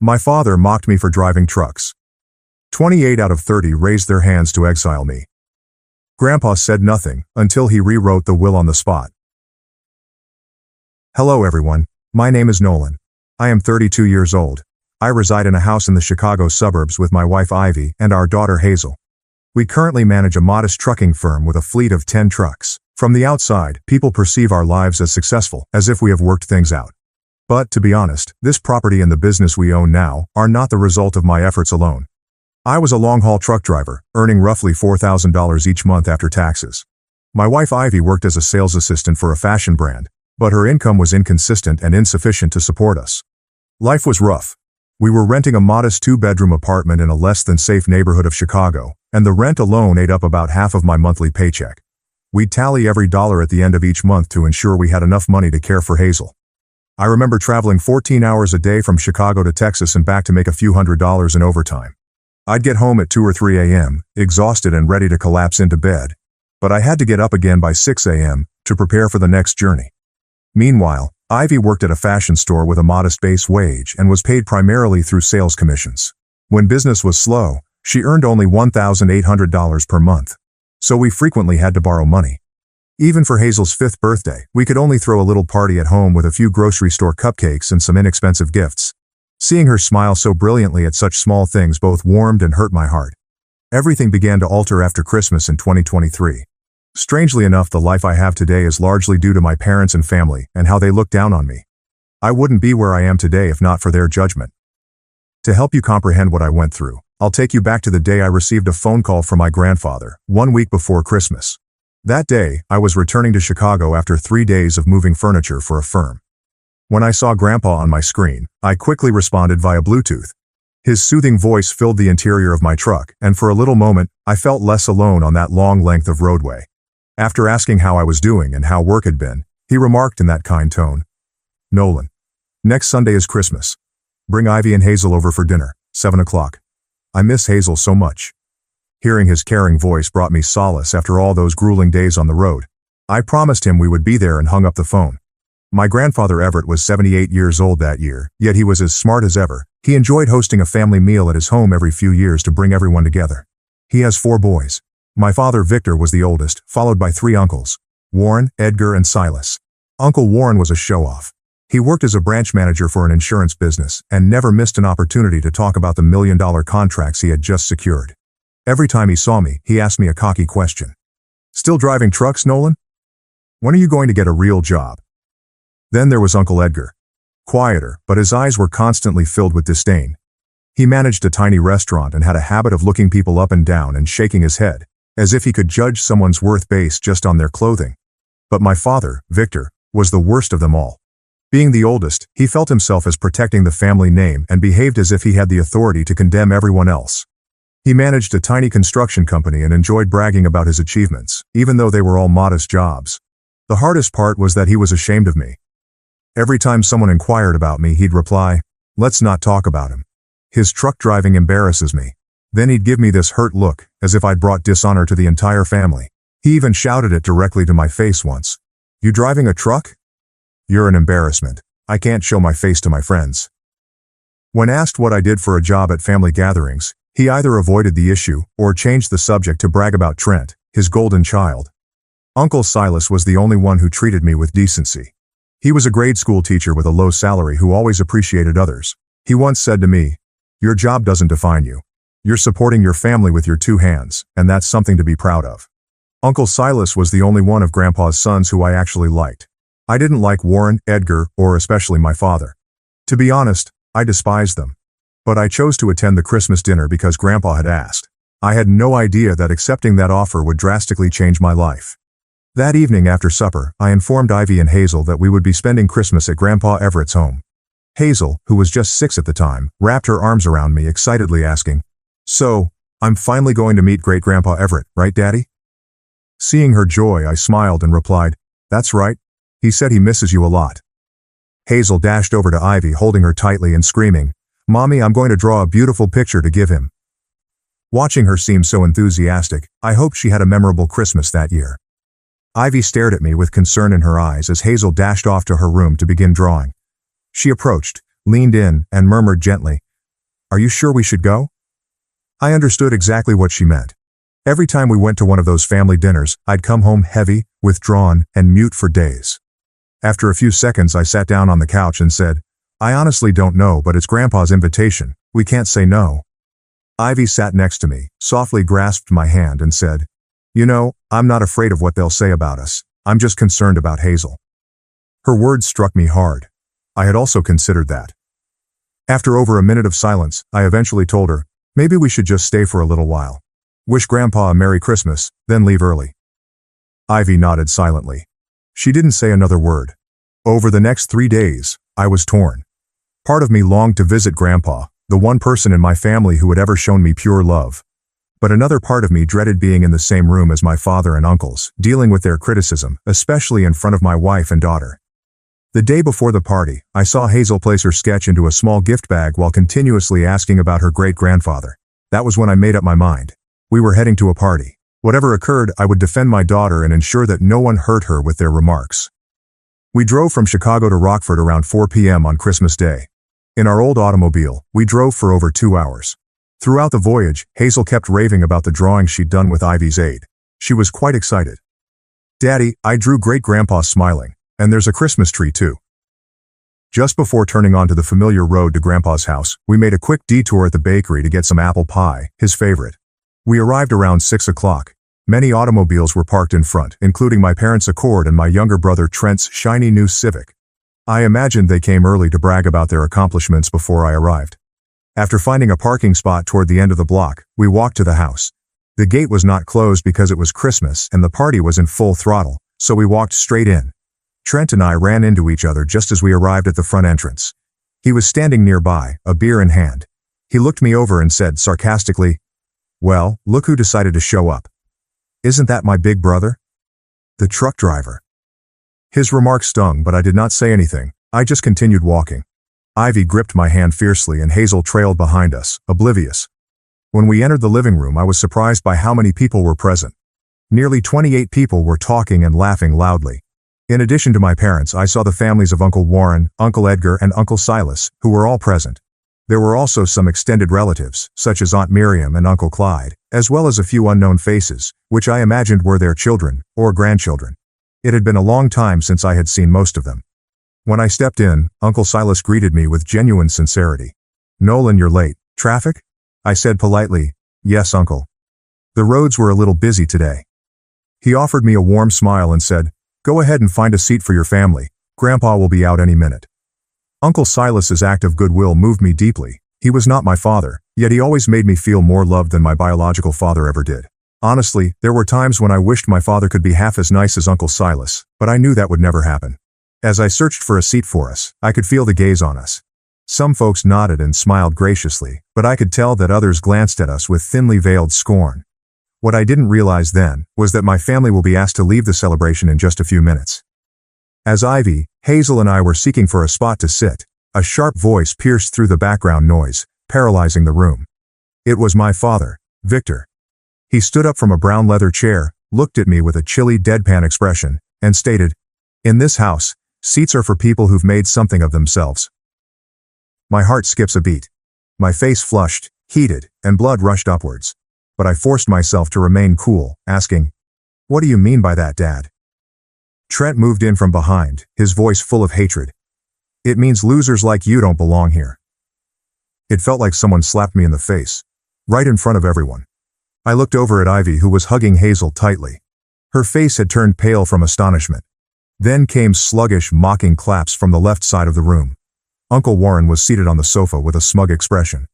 My father mocked me for driving trucks. 28 out of 30 raised their hands to exile me. Grandpa said nothing until he rewrote the will on the spot. Hello everyone, my name is Nolan. I am 32 years old. I reside in a house in the Chicago suburbs with my wife Ivy and our daughter Hazel. We currently manage a modest trucking firm with a fleet of 10 trucks. From the outside, people perceive our lives as successful, as if we have worked things out. But, to be honest, this property and the business we own now are not the result of my efforts alone. I was a long-haul truck driver, earning roughly $4,000 each month after taxes. My wife Ivy worked as a sales assistant for a fashion brand, but her income was inconsistent and insufficient to support us. Life was rough. We were renting a modest 2-bedroom apartment in a less-than-safe neighborhood of Chicago, and the rent alone ate up about half of my monthly paycheck. We'd tally every dollar at the end of each month to ensure we had enough money to care for Hazel. I remember traveling 14 hours a day from Chicago to Texas and back to make a few $100s in overtime. I'd get home at 2 or 3 a.m., exhausted and ready to collapse into bed, but I had to get up again by 6 a.m. to prepare for the next journey. Meanwhile, Ivy worked at a fashion store with a modest base wage and was paid primarily through sales commissions. When business was slow, she earned only $1,800 per month, so we frequently had to borrow money. Even for Hazel's 5th birthday, we could only throw a little party at home with a few grocery store cupcakes and some inexpensive gifts. Seeing her smile so brilliantly at such small things both warmed and hurt my heart. Everything began to alter after Christmas in 2023. Strangely enough, the life I have today is largely due to my parents and family and how they look down on me. I wouldn't be where I am today if not for their judgment. To help you comprehend what I went through, I'll take you back to the day I received a phone call from my grandfather, 1 week before Christmas. That day, I was returning to Chicago after 3 days of moving furniture for a firm. When I saw Grandpa on my screen, I quickly responded via Bluetooth. His soothing voice filled the interior of my truck, and for a little moment, I felt less alone on that long length of roadway. After asking how I was doing and how work had been, he remarked in that kind tone, "Nolan, next Sunday is Christmas. Bring Ivy and Hazel over for dinner, 7 o'clock. I miss Hazel so much." Hearing his caring voice brought me solace after all those grueling days on the road. I promised him we would be there and hung up the phone. My grandfather Everett was 78 years old that year, yet he was as smart as ever. He enjoyed hosting a family meal at his home every few years to bring everyone together. He has 4 boys. My father Victor was the oldest, followed by 3 uncles, Warren, Edgar, and Silas. Uncle Warren was a show-off. He worked as a branch manager for an insurance business and never missed an opportunity to talk about the million-dollar contracts he had just secured. Every time he saw me, he asked me a cocky question. "Still driving trucks, Nolan? When are you going to get a real job?" Then there was Uncle Edgar. Quieter, but his eyes were constantly filled with disdain. He managed a tiny restaurant and had a habit of looking people up and down and shaking his head, as if he could judge someone's worth based just on their clothing. But my father, Victor, was the worst of them all. Being the oldest, he felt himself as protecting the family name and behaved as if he had the authority to condemn everyone else. He managed a tiny construction company and enjoyed bragging about his achievements, even though they were all modest jobs. The hardest part was that he was ashamed of me. Every time someone inquired about me, he'd reply, "Let's not talk about him. His truck driving embarrasses me." Then he'd give me this hurt look, as if I'd brought dishonor to the entire family. He even shouted it directly to my face once. "You driving a truck? You're an embarrassment. I can't show my face to my friends." When asked what I did for a job at family gatherings, he either avoided the issue or changed the subject to brag about Trent, his golden child. Uncle Silas was the only one who treated me with decency. He was a grade school teacher with a low salary who always appreciated others. He once said to me, "Your job doesn't define you. You're supporting your family with your 2 hands, and that's something to be proud of." Uncle Silas was the only one of Grandpa's sons who I actually liked. I didn't like Warren, Edgar, or especially my father. To be honest, I despised them. But I chose to attend the Christmas dinner because Grandpa had asked. I had no idea that accepting that offer would drastically change my life. That evening after supper, I informed Ivy and Hazel that we would be spending Christmas at Grandpa Everett's home. Hazel, who was just 6 at the time, wrapped her arms around me excitedly asking, "So, I'm finally going to meet Great-Grandpa Everett, right, Daddy?" Seeing her joy, I smiled and replied, "That's right. He said he misses you a lot." Hazel dashed over to Ivy, holding her tightly and screaming, "Mommy, I'm going to draw a beautiful picture to give him." Watching her seem so enthusiastic, I hoped she had a memorable Christmas that year. Ivy stared at me with concern in her eyes as Hazel dashed off to her room to begin drawing. She approached, leaned in, and murmured gently, "Are you sure we should go?" I understood exactly what she meant. Every time we went to one of those family dinners, I'd come home heavy, withdrawn, and mute for days. After a few seconds, I sat down on the couch and said, "I honestly don't know, but it's Grandpa's invitation. We can't say no." Ivy sat next to me, softly grasped my hand and said, "You know, I'm not afraid of what they'll say about us. I'm just concerned about Hazel." Her words struck me hard. I had also considered that. After over a minute of silence, I eventually told her, "Maybe we should just stay for a little while. Wish Grandpa a Merry Christmas, then leave early." Ivy nodded silently. She didn't say another word. Over the next 3 days, I was torn. Part of me longed to visit Grandpa, the one person in my family who had ever shown me pure love. But another part of me dreaded being in the same room as my father and uncles, dealing with their criticism, especially in front of my wife and daughter. The day before the party, I saw Hazel place her sketch into a small gift bag while continuously asking about her great-grandfather. That was when I made up my mind. We were heading to a party. Whatever occurred, I would defend my daughter and ensure that no one hurt her with their remarks. We drove from Chicago to Rockford around 4 p.m. on Christmas Day. In our old automobile, we drove for over 2 hours. Throughout the voyage, Hazel kept raving about the drawings she'd done with Ivy's aid. She was quite excited. "Daddy, I drew Great-Grandpa smiling, and there's a Christmas tree too." Just before turning onto the familiar road to Grandpa's house, we made a quick detour at the bakery to get some apple pie, his favorite. We arrived around 6 o'clock. Many automobiles were parked in front, including my parents' Accord and my younger brother Trent's shiny new Civic. I imagined they came early to brag about their accomplishments before I arrived. After finding a parking spot toward the end of the block, we walked to the house. The gate was not closed because it was Christmas and the party was in full throttle, so we walked straight in. Trent and I ran into each other just as we arrived at the front entrance. He was standing nearby, a beer in hand. He looked me over and said sarcastically, "Well, look who decided to show up. Isn't that my big brother? The truck driver." His remark stung, but I did not say anything. I just continued walking. Ivy gripped my hand fiercely and Hazel trailed behind us, oblivious. When we entered the living room, I was surprised by how many people were present. Nearly 28 people were talking and laughing loudly. In addition to my parents, I saw the families of Uncle Warren, Uncle Edgar, and Uncle Silas, who were all present. There were also some extended relatives, such as Aunt Miriam and Uncle Clyde, as well as a few unknown faces, which I imagined were their children, or grandchildren. It had been a long time since I had seen most of them. When I stepped in, Uncle Silas greeted me with genuine sincerity. "Nolan, you're late. Traffic?" I said politely, "Yes, Uncle. The roads were a little busy today." He offered me a warm smile and said, "Go ahead and find a seat for your family. Grandpa will be out any minute." Uncle Silas's act of goodwill moved me deeply. He was not my father, yet he always made me feel more loved than my biological father ever did. Honestly, there were times when I wished my father could be half as nice as Uncle Silas, but I knew that would never happen. As I searched for a seat for us, I could feel the gaze on us. Some folks nodded and smiled graciously, but I could tell that others glanced at us with thinly veiled scorn. What I didn't realize then was that my family will be asked to leave the celebration in just a few minutes. As Ivy, Hazel, and I were seeking for a spot to sit, a sharp voice pierced through the background noise, paralyzing the room. It was my father, Victor. He stood up from a brown leather chair, looked at me with a chilly, deadpan expression, and stated, "In this house, seats are for people who've made something of themselves." My heart skips a beat. My face flushed, heated, and blood rushed upwards. But I forced myself to remain cool, asking, "What do you mean by that, Dad?" Trent moved in from behind, his voice full of hatred. "It means losers like you don't belong here." It felt like someone slapped me in the face, right in front of everyone. I looked over at Ivy, who was hugging Hazel tightly. Her face had turned pale from astonishment. Then came sluggish, mocking claps from the left side of the room. Uncle Warren was seated on the sofa with a smug expression.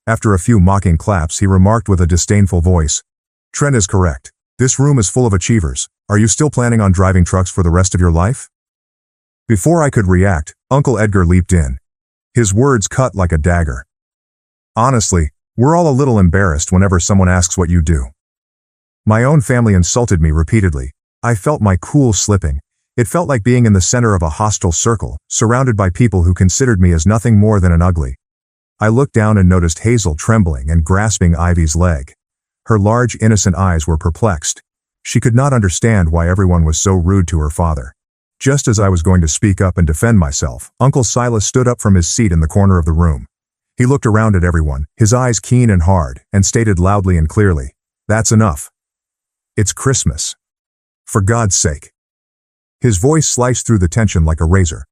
After a few mocking claps, he remarked with a disdainful voice, "Trent is correct. This room is full of achievers. Are you still planning on driving trucks for the rest of your life?" Before I could react, Uncle Edgar leaped in. His words cut like a dagger. "Honestly, we're all a little embarrassed whenever someone asks what you do." My own family insulted me repeatedly. I felt my cool slipping. It felt like being in the center of a hostile circle, surrounded by people who considered me as nothing more than an ugly. I looked down and noticed Hazel trembling and grasping Ivy's leg. Her large, innocent eyes were perplexed. She could not understand why everyone was so rude to her father. Just as I was going to speak up and defend myself, Uncle Silas stood up from his seat in the corner of the room. He looked around at everyone, his eyes keen and hard, and stated loudly and clearly, "That's enough. It's Christmas. For God's sake." His voice sliced through the tension like a razor.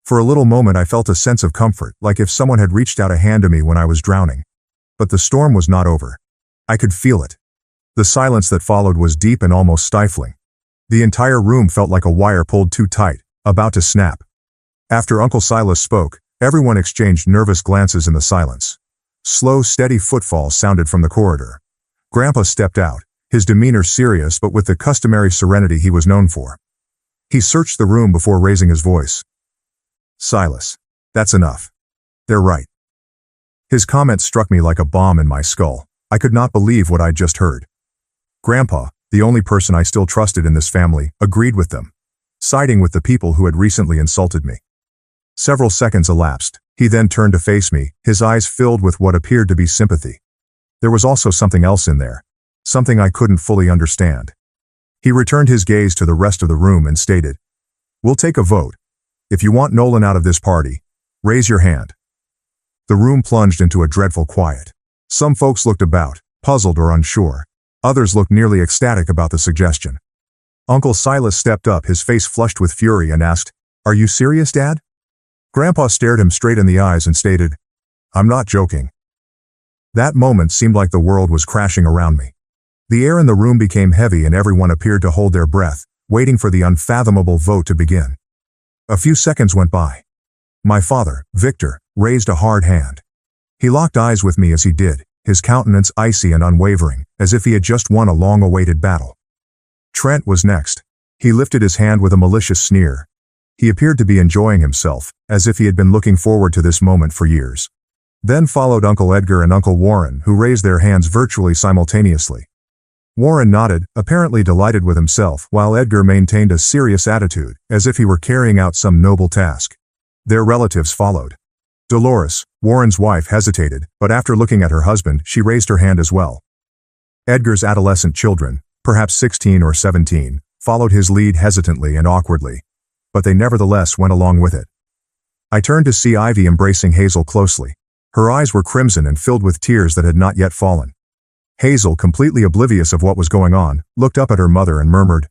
For a little moment I felt a sense of comfort, like if someone had reached out a hand to me when I was drowning. But the storm was not over. I could feel it. The silence that followed was deep and almost stifling. The entire room felt like a wire pulled too tight, about to snap. After Uncle Silas spoke, everyone exchanged nervous glances in the silence. Slow, steady footfalls sounded from the corridor. Grandpa stepped out, his demeanor serious but with the customary serenity he was known for. He searched the room before raising his voice. "Silas, that's enough. They're right." His comment struck me like a bomb in my skull. I could not believe what I'd just heard. Grandpa, the only person I still trusted in this family, agreed with them, siding with the people who had recently insulted me. Several seconds elapsed. He then turned to face me, his eyes filled with what appeared to be sympathy. There was also something else in there, something I couldn't fully understand. He returned his gaze to the rest of the room and stated, "We'll take a vote. If you want Nolan out of this party, raise your hand." The room plunged into a dreadful quiet. Some folks looked about, puzzled or unsure. Others looked nearly ecstatic about the suggestion. Uncle Silas stepped up, his face flushed with fury, and asked, "Are you serious, Dad?" Grandpa stared him straight in the eyes and stated, "I'm not joking." That moment seemed like the world was crashing around me. The air in the room became heavy and everyone appeared to hold their breath, waiting for the unfathomable vote to begin. A few seconds went by. My father, Victor, raised a hard hand. He locked eyes with me as he did, his countenance icy and unwavering, as if he had just won a long-awaited battle. Trent was next. He lifted his hand with a malicious sneer. He appeared to be enjoying himself, as if he had been looking forward to this moment for years. Then followed Uncle Edgar and Uncle Warren, who raised their hands virtually simultaneously. Warren nodded, apparently delighted with himself, while Edgar maintained a serious attitude, as if he were carrying out some noble task. Their relatives followed. Dolores, Warren's wife, hesitated, but after looking at her husband, she raised her hand as well. Edgar's adolescent children, perhaps 16 or 17, followed his lead hesitantly and awkwardly, but they nevertheless went along with it. I turned to see Ivy embracing Hazel closely. Her eyes were crimson and filled with tears that had not yet fallen. Hazel, completely oblivious of what was going on, looked up at her mother and murmured,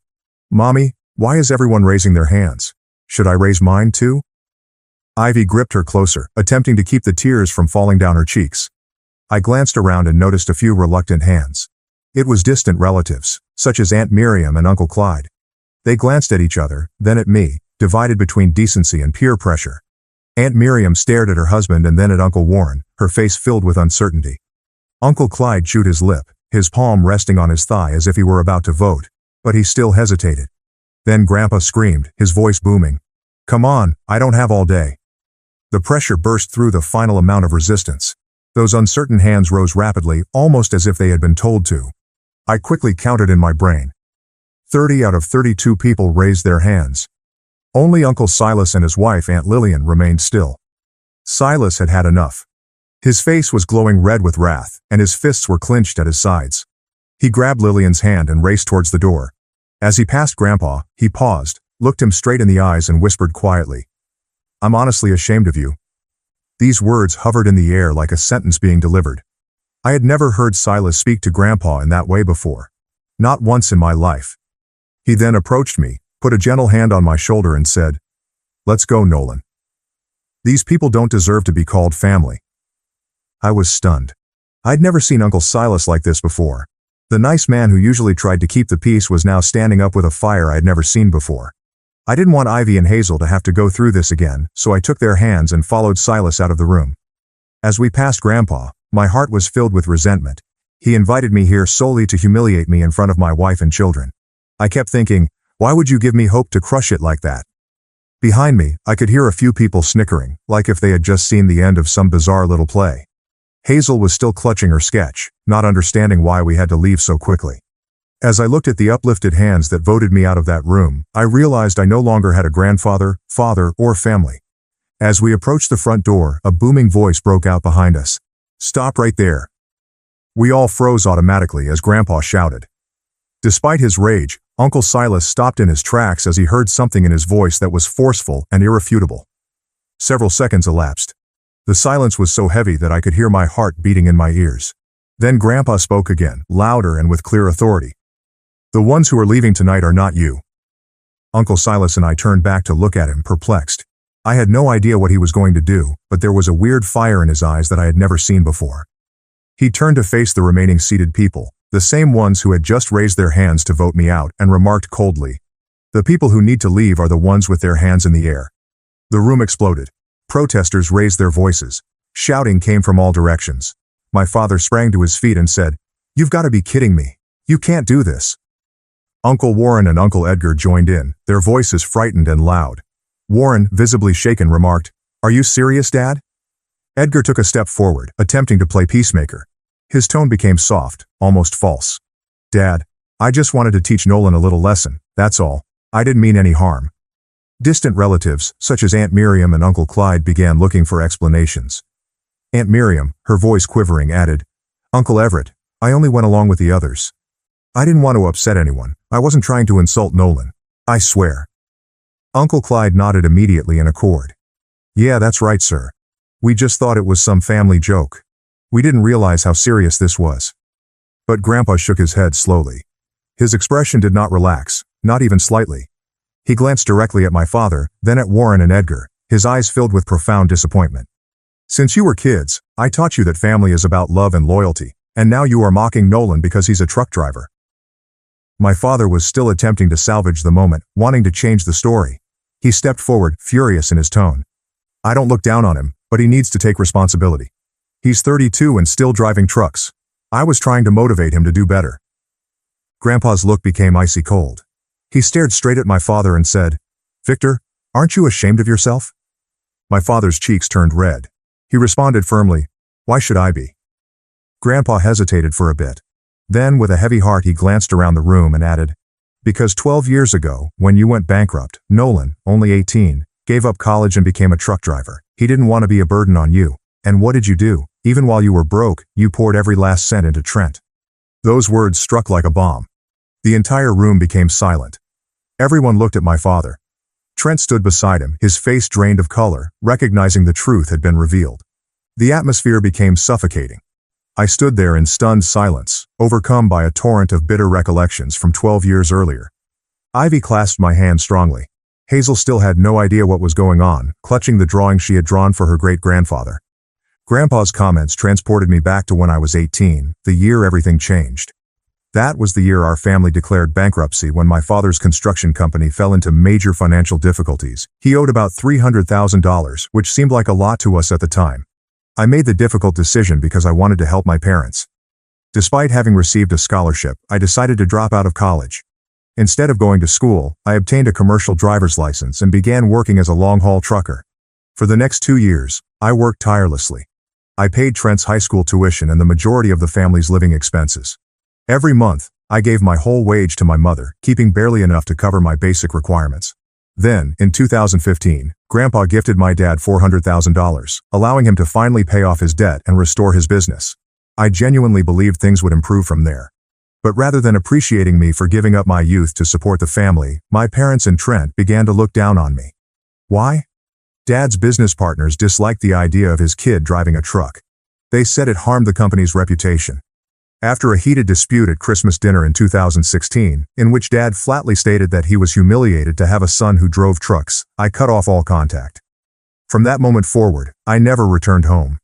"Mommy, why is everyone raising their hands? Should I raise mine too?" Ivy gripped her closer, attempting to keep the tears from falling down her cheeks. I glanced around and noticed a few reluctant hands. It was distant relatives, such as Aunt Miriam and Uncle Clyde. They glanced at each other, then at me, divided between decency and peer pressure. Aunt Miriam stared at her husband and then at Uncle Warren, her face filled with uncertainty. Uncle Clyde chewed his lip, his palm resting on his thigh as if he were about to vote, but he still hesitated. Then Grandpa screamed, his voice booming, "Come on, I don't have all day." The pressure burst through the final amount of resistance. Those uncertain hands rose rapidly, almost as if they had been told to. I quickly counted in my brain. 30 out of 32 people raised their hands. Only Uncle Silas and his wife, Aunt Lillian, remained still. Silas had had enough. His face was glowing red with wrath, and his fists were clenched at his sides. He grabbed Lillian's hand and raced towards the door. As he passed Grandpa, he paused, looked him straight in the eyes and whispered quietly, "I'm honestly ashamed of you." These words hovered in the air like a sentence being delivered. I had never heard Silas speak to Grandpa in that way before. Not once in my life. He then approached me, put a gentle hand on my shoulder and said, "Let's go, Nolan. These people don't deserve to be called family." I was stunned. I'd never seen Uncle Silas like this before. The nice man who usually tried to keep the peace was now standing up with a fire I'd never seen before. I didn't want Ivy and Hazel to have to go through this again, so I took their hands and followed Silas out of the room. As we passed Grandpa, my heart was filled with resentment. He invited me here solely to humiliate me in front of my wife and children. I kept thinking, why would you give me hope to crush it like that? Behind me, I could hear a few people snickering, like if they had just seen the end of some bizarre little play. Hazel was still clutching her sketch, not understanding why we had to leave so quickly. As I looked at the uplifted hands that voted me out of that room, I realized I no longer had a grandfather, father, or family. As we approached the front door, a booming voice broke out behind us. "Stop right there." We all froze automatically as Grandpa shouted. Despite his rage, Uncle Silas stopped in his tracks as he heard something in his voice that was forceful and irrefutable. Several seconds elapsed. The silence was so heavy that I could hear my heart beating in my ears. Then Grandpa spoke again, louder and with clear authority. "The ones who are leaving tonight are not you." Uncle Silas and I turned back to look at him, perplexed. I had no idea what he was going to do, but there was a weird fire in his eyes that I had never seen before. He turned to face the remaining seated people, the same ones who had just raised their hands to vote me out, and remarked coldly, "The people who need to leave are the ones with their hands in the air." The room exploded. Protesters raised their voices. Shouting came from all directions. My father sprang to his feet and said, "You've got to be kidding me. You can't do this." Uncle Warren and Uncle Edgar joined in, their voices frightened and loud. Warren, visibly shaken, remarked, "Are you serious, Dad?" Edgar took a step forward, attempting to play peacemaker. His tone became soft, almost false. "Dad, I just wanted to teach Nolan a little lesson, that's all. I didn't mean any harm." Distant relatives, such as Aunt Miriam and Uncle Clyde, began looking for explanations. Aunt Miriam, her voice quivering, added, "Uncle Everett, I only went along with the others. I didn't want to upset anyone. I wasn't trying to insult Nolan. I swear." Uncle Clyde nodded immediately in accord. "Yeah, that's right, sir. We just thought it was some family joke. We didn't realize how serious this was." But Grandpa shook his head slowly. His expression did not relax, not even slightly. He glanced directly at my father, then at Warren and Edgar, his eyes filled with profound disappointment. "Since you were kids, I taught you that family is about love and loyalty, and now you are mocking Nolan because he's a truck driver." My father was still attempting to salvage the moment, wanting to change the story. He stepped forward, furious in his tone. "I don't look down on him, but he needs to take responsibility. He's 32 and still driving trucks. I was trying to motivate him to do better." Grandpa's look became icy cold. He stared straight at my father and said, "Victor, aren't you ashamed of yourself?" My father's cheeks turned red. He responded firmly, "Why should I be?" Grandpa hesitated for a bit. Then, with a heavy heart, he glanced around the room and added, "Because 12 years ago, when you went bankrupt, Nolan, only 18, gave up college and became a truck driver. He didn't want to be a burden on you. And what did you do? Even while you were broke, you poured every last cent into Trent." Those words struck like a bomb. The entire room became silent. Everyone looked at my father. Trent stood beside him, his face drained of color, recognizing the truth had been revealed. The atmosphere became suffocating. I stood there in stunned silence, overcome by a torrent of bitter recollections from 12 years earlier. Ivy clasped my hand strongly. Hazel still had no idea what was going on, clutching the drawing she had drawn for her great-grandfather. Grandpa's comments transported me back to when I was 18, the year everything changed. That was the year our family declared bankruptcy when my father's construction company fell into major financial difficulties. He owed about $300,000, which seemed like a lot to us at the time. I made the difficult decision because I wanted to help my parents. Despite having received a scholarship, I decided to drop out of college. Instead of going to school, I obtained a commercial driver's license and began working as a long-haul trucker. For the next 2 years, I worked tirelessly. I paid Trent's high school tuition and the majority of the family's living expenses. Every month, I gave my whole wage to my mother, keeping barely enough to cover my basic requirements. Then, in 2015, Grandpa gifted my dad $400,000, allowing him to finally pay off his debt and restore his business. I genuinely believed things would improve from there. But rather than appreciating me for giving up my youth to support the family, my parents and Trent began to look down on me. Why? Dad's business partners disliked the idea of his kid driving a truck. They said it harmed the company's reputation. After a heated dispute at Christmas dinner in 2016, in which Dad flatly stated that he was humiliated to have a son who drove trucks, I cut off all contact. From that moment forward, I never returned home.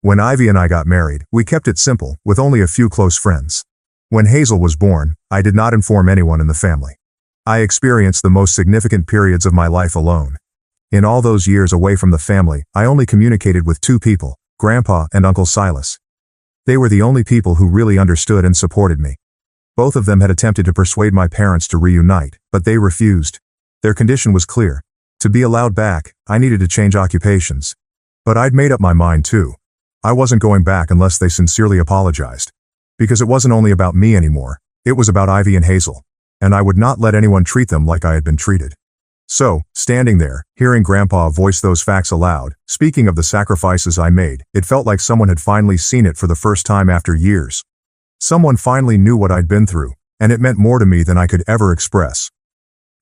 When Ivy and I got married, we kept it simple, with only a few close friends. When Hazel was born, I did not inform anyone in the family. I experienced the most significant periods of my life alone. In all those years away from the family, I only communicated with 2 people, Grandpa and Uncle Silas. They were the only people who really understood and supported me. Both of them had attempted to persuade my parents to reunite, but they refused. Their condition was clear. To be allowed back, I needed to change occupations. But I'd made up my mind too. I wasn't going back unless they sincerely apologized. Because it wasn't only about me anymore, it was about Ivy and Hazel. And I would not let anyone treat them like I had been treated. So, standing there, hearing Grandpa voice those facts aloud, speaking of the sacrifices I made, it felt like someone had finally seen it for the first time after years. Someone finally knew what I'd been through, and it meant more to me than I could ever express.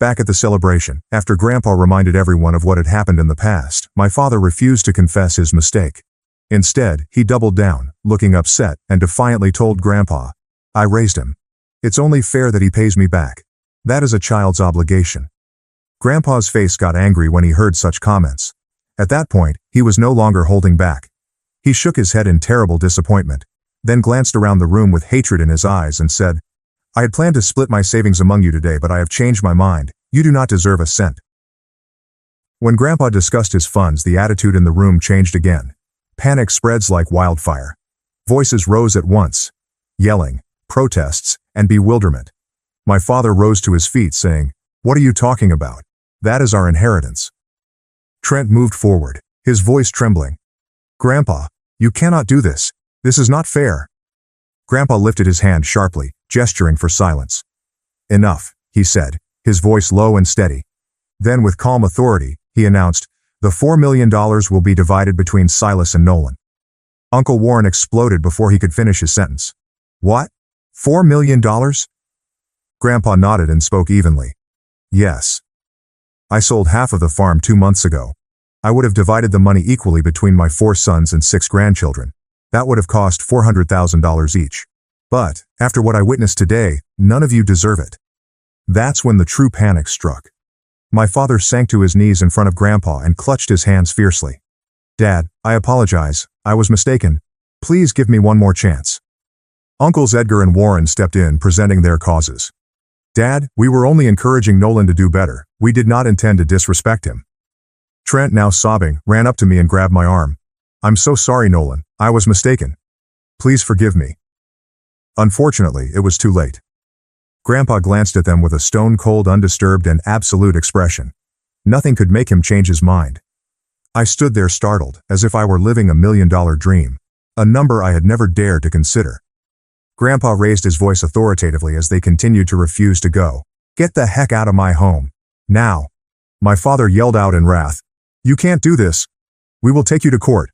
Back at the celebration, after Grandpa reminded everyone of what had happened in the past, my father refused to confess his mistake. Instead, he doubled down, looking upset, and defiantly told Grandpa, "I raised him. It's only fair that he pays me back. That is a child's obligation." Grandpa's face got angry when he heard such comments. At that point, he was no longer holding back. He shook his head in terrible disappointment, then glanced around the room with hatred in his eyes and said, "I had planned to split my savings among you today, but I have changed my mind. You do not deserve a cent." When Grandpa discussed his funds, the attitude in the room changed again. Panic spreads like wildfire. Voices rose at once, yelling, protests, and bewilderment. My father rose to his feet saying, "What are you talking about? That is our inheritance." Trent moved forward, his voice trembling. "Grandpa, you cannot do this. This is not fair." Grandpa lifted his hand sharply, gesturing for silence. "Enough," he said, his voice low and steady. Then with calm authority, he announced, "The $4 million will be divided between Silas and Nolan." Uncle Warren exploded before he could finish his sentence. "What? $4 million?" Grandpa nodded and spoke evenly. "Yes. I sold half of the farm 2 months ago. I would have divided the money equally between my 4 sons and 6 grandchildren. That would have cost $400,000 each. But, after what I witnessed today, none of you deserve it." That's when the true panic struck. My father sank to his knees in front of Grandpa and clutched his hands fiercely. "Dad, I apologize. I was mistaken. Please give me one more chance." Uncles Edgar and Warren stepped in, presenting their causes. "Dad, we were only encouraging Nolan to do better. We did not intend to disrespect him." Trent, now sobbing, ran up to me and grabbed my arm. "I'm so sorry, Nolan. I was mistaken. Please forgive me." Unfortunately, it was too late. Grandpa glanced at them with a stone-cold, undisturbed, and absolute expression. Nothing could make him change his mind. I stood there startled, as if I were living a $1 million dream, a number I had never dared to consider. Grandpa raised his voice authoritatively as they continued to refuse to go. "Get the heck out of my home. Now." My father yelled out in wrath, "You can't do this. We will take you to court."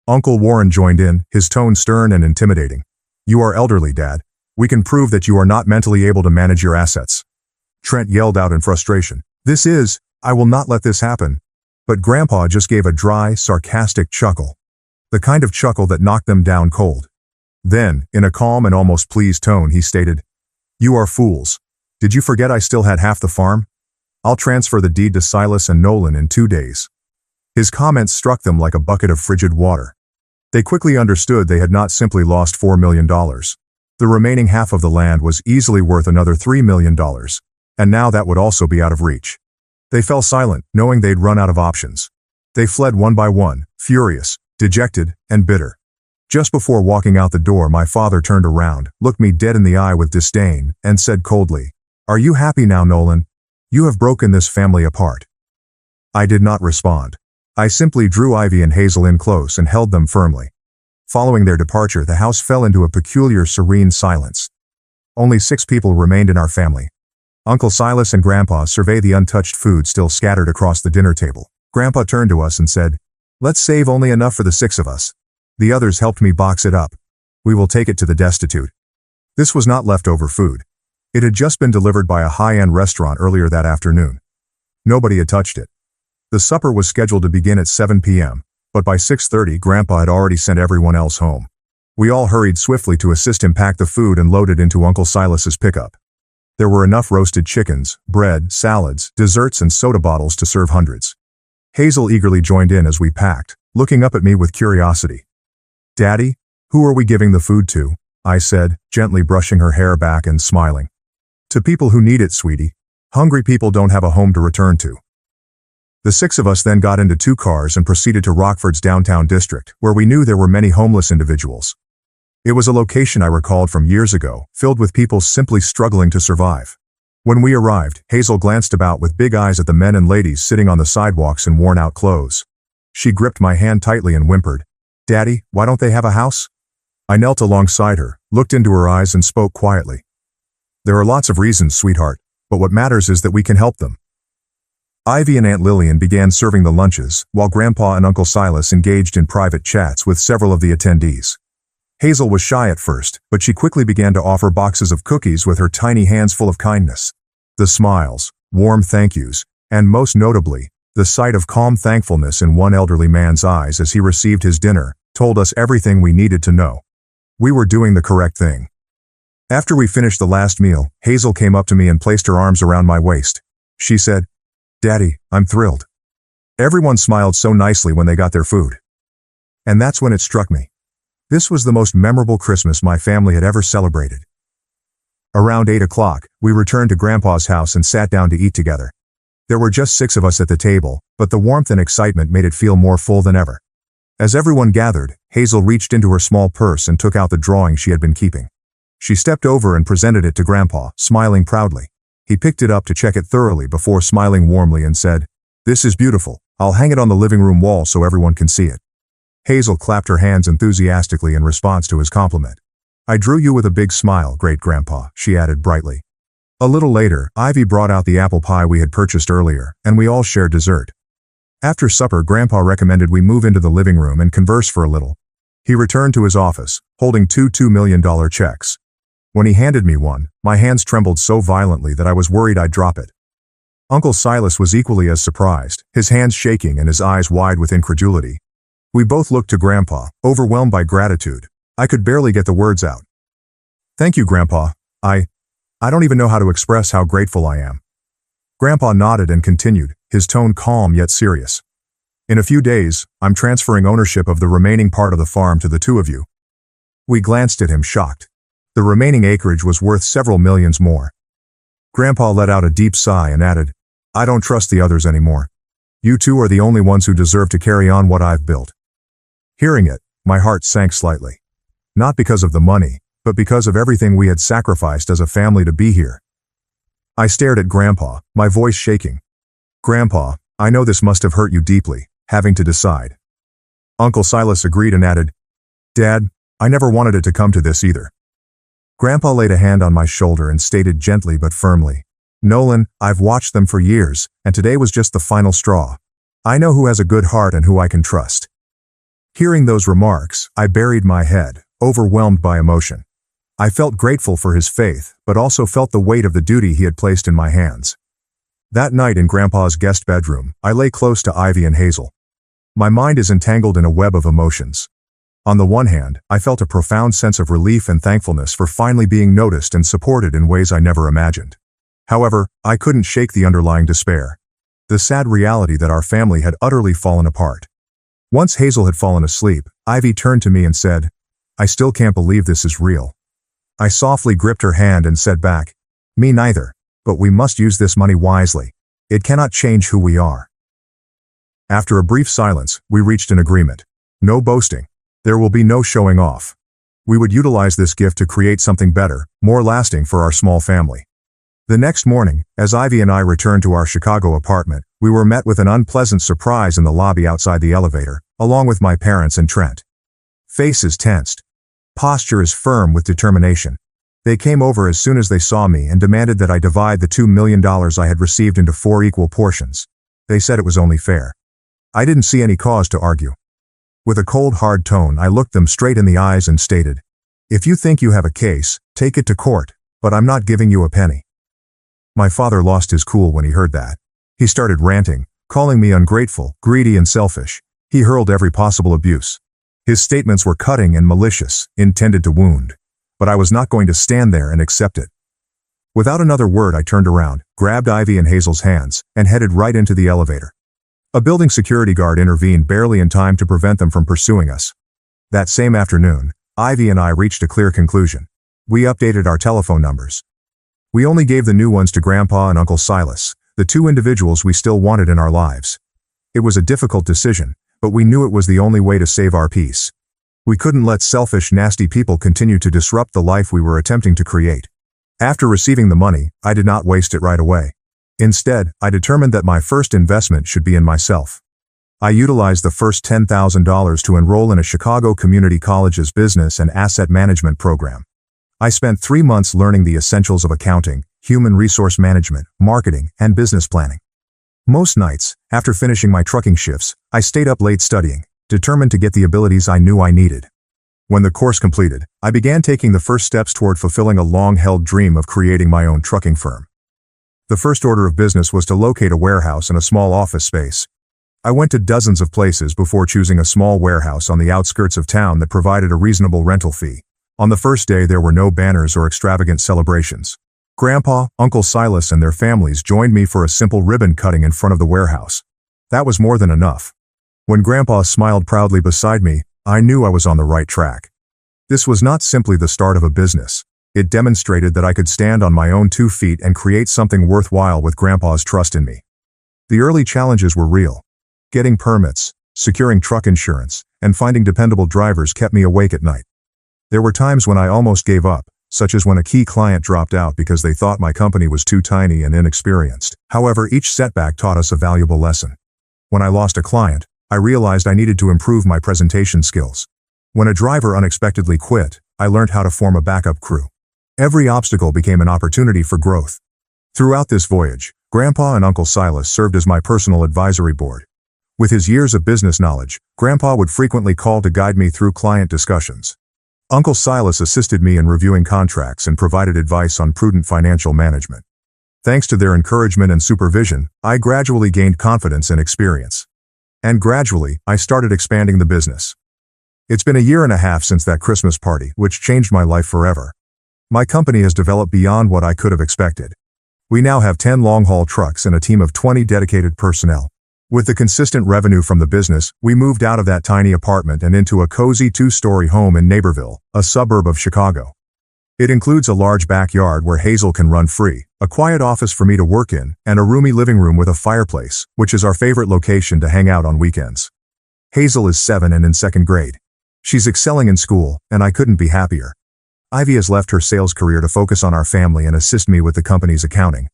Uncle Warren joined in, his tone stern and intimidating. "You are elderly, Dad. We can prove that you are not mentally able to manage your assets." Trent yelled out in frustration, "I will not let this happen." But Grandpa just gave a dry, sarcastic chuckle. The kind of chuckle that knocked them down cold. Then, in a calm and almost pleased tone, he stated, "You are fools. Did you forget I still had half the farm? I'll transfer the deed to Silas and Nolan in 2 days." His comments struck them like a bucket of frigid water. They quickly understood they had not simply lost $4 million. The remaining half of the land was easily worth another $3 million, and now that would also be out of reach. They fell silent, knowing they'd run out of options. They fled one by one, furious, dejected, and bitter. Just before walking out the door, my father turned around, looked me dead in the eye with disdain, and said coldly, "Are you happy now, Nolan? You have broken this family apart." I did not respond. I simply drew Ivy and Hazel in close and held them firmly. Following their departure, the house fell into a peculiar, serene silence. Only 6 people remained in our family. Uncle Silas and Grandpa surveyed the untouched food still scattered across the dinner table. Grandpa turned to us and said, "Let's save only enough for the 6 of us. The others helped me box it up. We will take it to the destitute." This was not leftover food. It had just been delivered by a high-end restaurant earlier that afternoon. Nobody had touched it. The supper was scheduled to begin at 7 p.m., but by 6:30 Grandpa had already sent everyone else home. We all hurried swiftly to assist him pack the food and load it into Uncle Silas's pickup. There were enough roasted chickens, bread, salads, desserts, and soda bottles to serve hundreds. Hazel eagerly joined in as we packed, looking up at me with curiosity. "Daddy, who are we giving the food to?" I said, gently brushing her hair back and smiling. "To people who need it, sweetie. Hungry people don't have a home to return to." The 6 of us then got into 2 cars and proceeded to Rockford's downtown district, where we knew there were many homeless individuals. It was a location I recalled from years ago, filled with people simply struggling to survive. When we arrived, Hazel glanced about with big eyes at the men and ladies sitting on the sidewalks in worn-out clothes. She gripped my hand tightly and whimpered, "Daddy, why don't they have a house?" I knelt alongside her, looked into her eyes and spoke quietly. "There are lots of reasons, sweetheart, but what matters is that we can help them." Ivy and Aunt Lillian began serving the lunches, while Grandpa and Uncle Silas engaged in private chats with several of the attendees. Hazel was shy at first, but she quickly began to offer boxes of cookies with her tiny hands full of kindness. The smiles, warm thank yous, and most notably, the sight of calm thankfulness in one elderly man's eyes as he received his dinner told us everything we needed to know. We were doing the correct thing. After we finished the last meal, Hazel came up to me and placed her arms around my waist. She said, "Daddy, I'm thrilled." Everyone smiled so nicely when they got their food. And that's when it struck me. This was the most memorable Christmas my family had ever celebrated. Around 8 o'clock, we returned to Grandpa's house and sat down to eat together. There were just 6 of us at the table, but the warmth and excitement made it feel more full than ever. As everyone gathered, Hazel reached into her small purse and took out the drawing she had been keeping. She stepped over and presented it to Grandpa, smiling proudly. He picked it up to check it thoroughly before smiling warmly and said, "This is beautiful. I'll hang it on the living room wall so everyone can see it." Hazel clapped her hands enthusiastically in response to his compliment. "I drew you with a big smile, great-grandpa," she added brightly. A little later, Ivy brought out the apple pie we had purchased earlier, and we all shared dessert. After supper, Grandpa recommended we move into the living room and converse for a little. He returned to his office, holding two $2 million checks. When he handed me one, my hands trembled so violently that I was worried I'd drop it. Uncle Silas was equally as surprised, his hands shaking and his eyes wide with incredulity. We both looked to Grandpa, overwhelmed by gratitude. I could barely get the words out. "Thank you, Grandpa. I don't even know how to express how grateful I am." Grandpa nodded and continued, his tone calm yet serious. "In a few days, I'm transferring ownership of the remaining part of the farm to the two of you." We glanced at him shocked. The remaining acreage was worth several millions more. Grandpa let out a deep sigh and added, "I don't trust the others anymore. You two are the only ones who deserve to carry on what I've built." Hearing it, my heart sank slightly. Not because of the money, but because of everything we had sacrificed as a family to be here. I stared at Grandpa, my voice shaking. "Grandpa, I know this must have hurt you deeply, having to decide." Uncle Silas agreed and added, "Dad, I never wanted it to come to this either." Grandpa laid a hand on my shoulder and stated gently but firmly, "Nolan, I've watched them for years, and today was just the final straw. I know who has a good heart and who I can trust." Hearing those remarks, I buried my head, overwhelmed by emotion. I felt grateful for his faith, but also felt the weight of the duty he had placed in my hands. That night in Grandpa's guest bedroom, I lay close to Ivy and Hazel. My mind is entangled in a web of emotions. On the one hand, I felt a profound sense of relief and thankfulness for finally being noticed and supported in ways I never imagined. However, I couldn't shake the underlying despair. The sad reality that our family had utterly fallen apart. Once Hazel had fallen asleep, Ivy turned to me and said, "I still can't believe this is real." I softly gripped her hand and said back, "Me neither, but we must use this money wisely. It cannot change who we are." After a brief silence, we reached an agreement. No boasting. There will be no showing off. We would utilize this gift to create something better, more lasting for our small family. The next morning, as Ivy and I returned to our Chicago apartment, we were met with an unpleasant surprise in the lobby outside the elevator, along with my parents and Trent. Faces tensed. Postures firm with determination. They came over as soon as they saw me and demanded that I divide the $2 million I had received into 4 equal portions. They said it was only fair. I didn't see any cause to argue. With a cold, hard tone, I looked them straight in the eyes and stated, "If you think you have a case, take it to court, but I'm not giving you a penny." My father lost his cool when he heard that. He started ranting, calling me ungrateful, greedy, and selfish. He hurled every possible abuse. His statements were cutting and malicious, intended to wound. But I was not going to stand there and accept it. Without another word, I turned around, grabbed Ivy and Hazel's hands, and headed right into the elevator. A building security guard intervened barely in time to prevent them from pursuing us. That same afternoon, Ivy and I reached a clear conclusion. We updated our telephone numbers. We only gave the new ones to Grandpa and Uncle Silas, the two individuals we still wanted in our lives. It was a difficult decision, but we knew it was the only way to save our peace. We couldn't let selfish, nasty people continue to disrupt the life we were attempting to create. After receiving the money, I did not waste it right away. Instead, I determined that my first investment should be in myself. I utilized the first $10,000 to enroll in a Chicago Community College's business and asset management program. I spent 3 months learning the essentials of accounting, human resource management, marketing, and business planning. Most nights, after finishing my trucking shifts, I stayed up late studying, determined to get the abilities I knew I needed. When the course completed, I began taking the first steps toward fulfilling a long-held dream of creating my own trucking firm. The first order of business was to locate a warehouse and a small office space. I went to dozens of places before choosing a small warehouse on the outskirts of town that provided a reasonable rental fee. On the first day there were no banners or extravagant celebrations. Grandpa, Uncle Silas and their families joined me for a simple ribbon cutting in front of the warehouse. That was more than enough. When Grandpa smiled proudly beside me, I knew I was on the right track. This was not simply the start of a business. It demonstrated that I could stand on my own 2 feet and create something worthwhile with Grandpa's trust in me. The early challenges were real. Getting permits, securing truck insurance, and finding dependable drivers kept me awake at night. There were times when I almost gave up, such as when a key client dropped out because they thought my company was too tiny and inexperienced. However, each setback taught us a valuable lesson. When I lost a client, I realized I needed to improve my presentation skills. When a driver unexpectedly quit, I learned how to form a backup crew. Every obstacle became an opportunity for growth. Throughout this voyage, Grandpa and Uncle Silas served as my personal advisory board. With his years of business knowledge, Grandpa would frequently call to guide me through client discussions. Uncle Silas assisted me in reviewing contracts and provided advice on prudent financial management. Thanks to their encouragement and supervision, I gradually gained confidence and experience. And gradually, I started expanding the business. It's been a year and a half since that Christmas party, which changed my life forever. My company has developed beyond what I could have expected. We now have 10 long-haul trucks and a team of 20 dedicated personnel. With the consistent revenue from the business, we moved out of that tiny apartment and into a cozy 2-story home in Naperville, a suburb of Chicago. It includes a large backyard where Hazel can run free, a quiet office for me to work in, and a roomy living room with a fireplace, which is our favorite location to hang out on weekends. Hazel is 7 and in 2nd grade. She's excelling in school, and I couldn't be happier. Ivy has left her sales career to focus on our family and assist me with the company's accounting.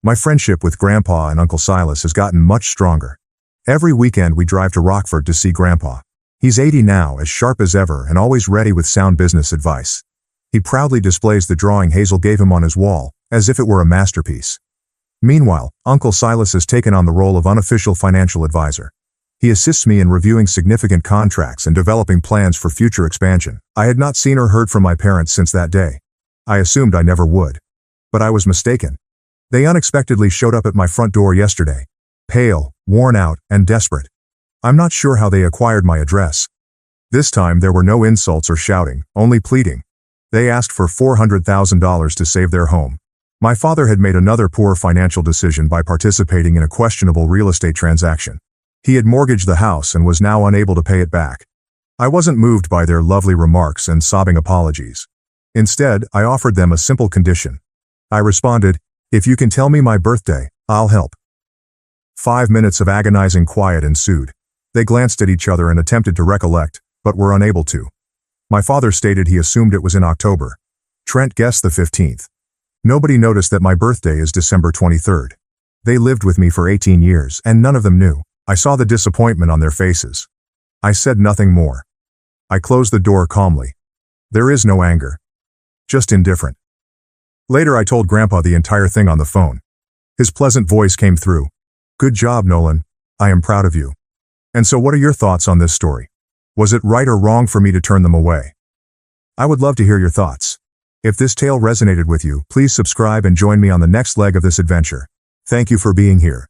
My friendship with Grandpa and Uncle Silas has gotten much stronger. Every weekend we drive to Rockford to see Grandpa. He's 80 now, as sharp as ever and always ready with sound business advice. He proudly displays the drawing Hazel gave him on his wall, as if it were a masterpiece. Meanwhile, Uncle Silas has taken on the role of unofficial financial advisor. He assists me in reviewing significant contracts and developing plans for future expansion. I had not seen or heard from my parents since that day. I assumed I never would. But I was mistaken. They unexpectedly showed up at my front door yesterday. Pale, worn out, and desperate. I'm not sure how they acquired my address. This time there were no insults or shouting, only pleading. They asked for $400,000 to save their home. My father had made another poor financial decision by participating in a questionable real estate transaction. He had mortgaged the house and was now unable to pay it back. I wasn't moved by their lovely remarks and sobbing apologies. Instead, I offered them a simple condition. I responded, "If you can tell me my birthday, I'll help." 5 minutes of agonizing quiet ensued. They glanced at each other and attempted to recollect, but were unable to. My father stated he assumed it was in October. Trent guessed the 15th. Nobody noticed that my birthday is December 23rd. They lived with me for 18 years, and none of them knew. I saw the disappointment on their faces. I said nothing more. I closed the door calmly. There is no anger. Just indifferent. Later I told Grandpa the entire thing on the phone. His pleasant voice came through. "Good job, Nolan. I am proud of you." And so what are your thoughts on this story? Was it right or wrong for me to turn them away? I would love to hear your thoughts. If this tale resonated with you, please subscribe and join me on the next leg of this adventure. Thank you for being here.